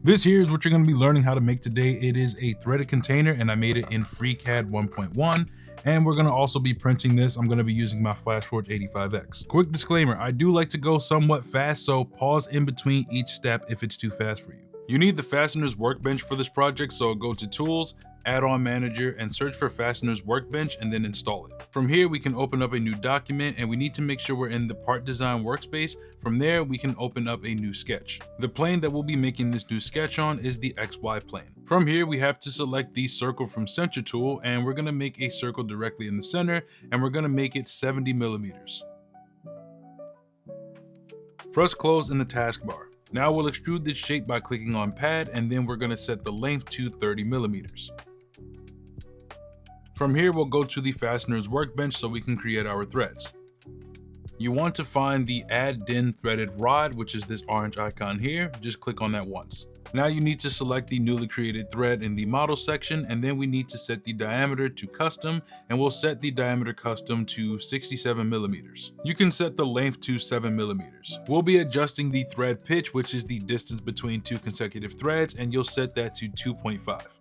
This here is what you're going to be learning how to make today. It is a threaded container and I made it in FreeCAD 1.1, and we're going to also be printing this. I'm going to be using my FlashForge 85X. Quick disclaimer, I do like to go somewhat fast, so pause in between each step if it's too fast for you. You need the Fasteners Workbench for this project, so go to Tools, Add-on Manager, and search for Fasteners Workbench and then install it. From here, we can open up a new document and we need to make sure we're in the Part Design workspace. From there, we can open up a new sketch. The plane that we'll be making this new sketch on is the XY plane. From here, we have to select the Circle from Center tool, and we're gonna make a circle directly in the center, and we're gonna make it 70 millimeters. Press close in the taskbar. Now we'll extrude this shape by clicking on Pad, and then we're going to set the length to 30 millimeters. From here, we'll go to the Fasteners Workbench so we can create our threads. You want to find the Add DIN Threaded Rod, which is this orange icon here. Just click on that once. Now you need to select the newly created thread in the model section, and then we need to set the diameter to custom, and we'll set the diameter custom to 67 millimeters. You can set the length to 7 millimeters. We'll be adjusting the thread pitch, which is the distance between two consecutive threads, and you'll set that to 2.5.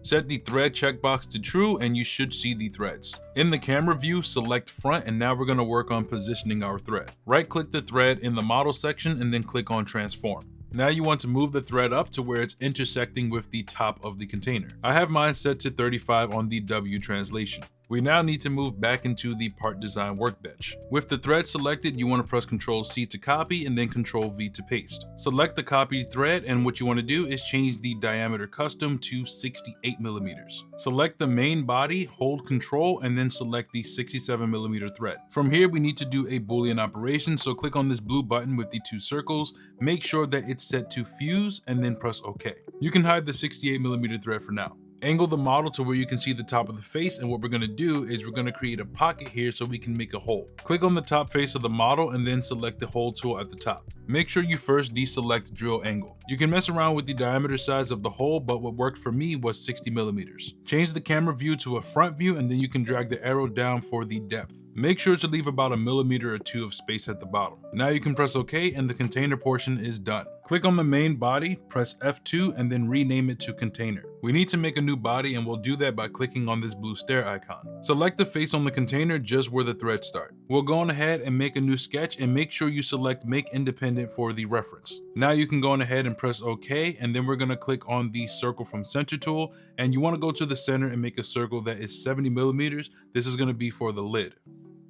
Set the thread checkbox to true and you should see the threads. In the camera view, select front, and now we're going to work on positioning our thread. Right click the thread in the model section and then click on transform. Now you want to move the thread up to where it's intersecting with the top of the container. I have mine set to 35 on the W translation. We now need to move back into the Part Design workbench. With the thread selected, you want to press Ctrl C to copy and then Ctrl V to paste. Select the copied thread, and what you want to do is change the diameter custom to 68 millimeters. Select the main body, hold Ctrl, and then select the 67 millimeter thread. From here, we need to do a Boolean operation, so click on this blue button with the two circles, make sure that it's set to fuse, and then press OK. You can hide the 68 millimeter thread for now. Angle the model to where you can see the top of the face, and what we're going to do is we're going to create a pocket here so we can make a hole. Click on the top face of the model and then select the hole tool at the top. Make sure you first deselect drill angle. You can mess around with the diameter size of the hole, but what worked for me was 60 millimeters. Change the camera view to a front view and then you can drag the arrow down for the depth. Make sure to leave about 1 millimeter or 2 of space at the bottom. Now you can press OK and the container portion is done. Click on the main body, press F2 and then rename it to container. We need to make a new body and we'll do that by clicking on this blue stair icon. Select the face on the container just where the threads start. We'll go on ahead and make a new sketch and make sure you select Make Independent for the reference. Now you can go on ahead and press OK, and then we're going to click on the Circle from Center tool, and you want to go to the center and make a circle that is 70 millimeters. This is going to be for the lid.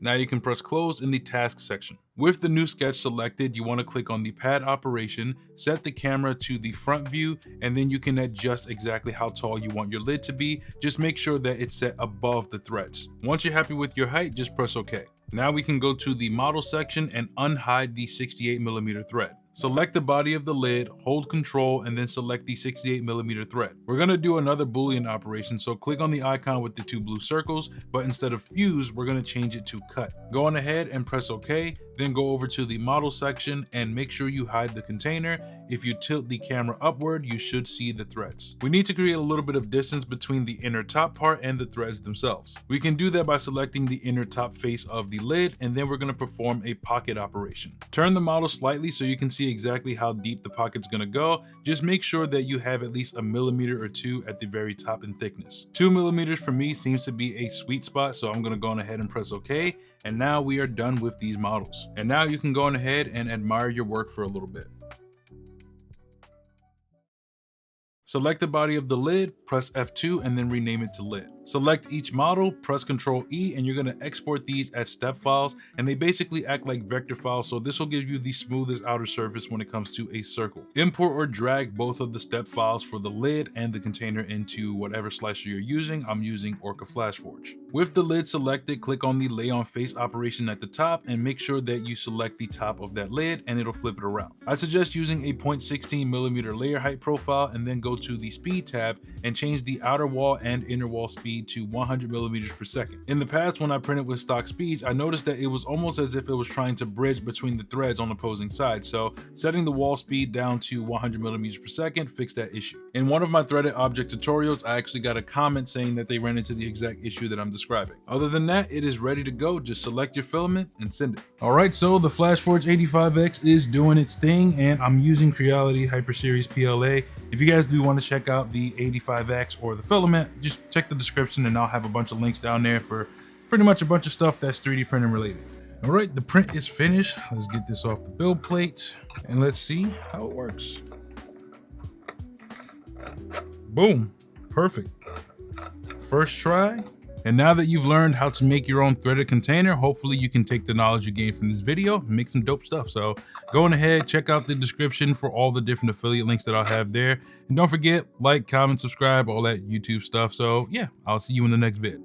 Now you can press close in the task section. With the new sketch selected, you want to click on the pad operation, set the camera to the front view, and then you can adjust exactly how tall you want your lid to be. Just make sure that it's set above the threads. Once you're happy with your height, just press OK. Now we can go to the model section and unhide the 68 millimeter thread. Select the body of the lid, hold Ctrl, and then select the 68 millimeter thread. We're going to do another Boolean operation, so click on the icon with the two blue circles, but instead of fuse, we're going to change it to cut. Go on ahead and press OK, then go over to the model section and make sure you hide the container. If you tilt the camera upward, you should see the threads. We need to create a little bit of distance between the inner top part and the threads themselves. We can do that by selecting the inner top face of the lid, and then we're going to perform a pocket operation. Turn the model slightly so you can see exactly how deep the pocket's going to go. Just make sure that you have at least 1 millimeter or 2 at the very top in thickness. 2 millimeters for me seems to be a sweet spot, so I'm going to go on ahead and press OK, and now we are done with these models. And now you can go on ahead and admire your work for a little bit. Select the body of the lid, press F2, and then rename it to lid. Select each model, press Ctrl E, and you're going to export these as step files, and they basically act like vector files, so this will give you the smoothest outer surface when it comes to a circle. Import or drag both of the step files for the lid and the container into whatever slicer you're using. I'm using Orca FlashForge. With the lid selected, click on the lay on face operation at the top and make sure that you select the top of that lid and it'll flip it around. I suggest using a 0.16 millimeter layer height profile and then go to the speed tab and change the outer wall and inner wall speed to 100 millimeters per second. In the past, when I printed with stock speeds, I noticed that it was almost as if it was trying to bridge between the threads on opposing sides, so setting the wall speed down to 100 millimeters per second fixed that issue. In one of my threaded object tutorials, I actually got a comment saying that they ran into the exact issue that I'm describing. Other than that, it is ready to go. Just select your filament and send it. All right, so the FlashForge 85X is doing its thing, and I'm using Creality Hyper Series PLA. If you guys do want to check out the 85X or the filament, just check the description and I'll have a bunch of links down there for pretty much a bunch of stuff that's 3D printing related. All right, the print is finished. Let's get this off the build plate and let's see how it works. Boom, perfect. First try. And now that you've learned how to make your own threaded container, hopefully you can take the knowledge you gained from this video and make some dope stuff. So go on ahead, check out the description for all the different affiliate links that I'll have there. And don't forget, like, comment, subscribe, all that YouTube stuff. So yeah, I'll see you in the next vid.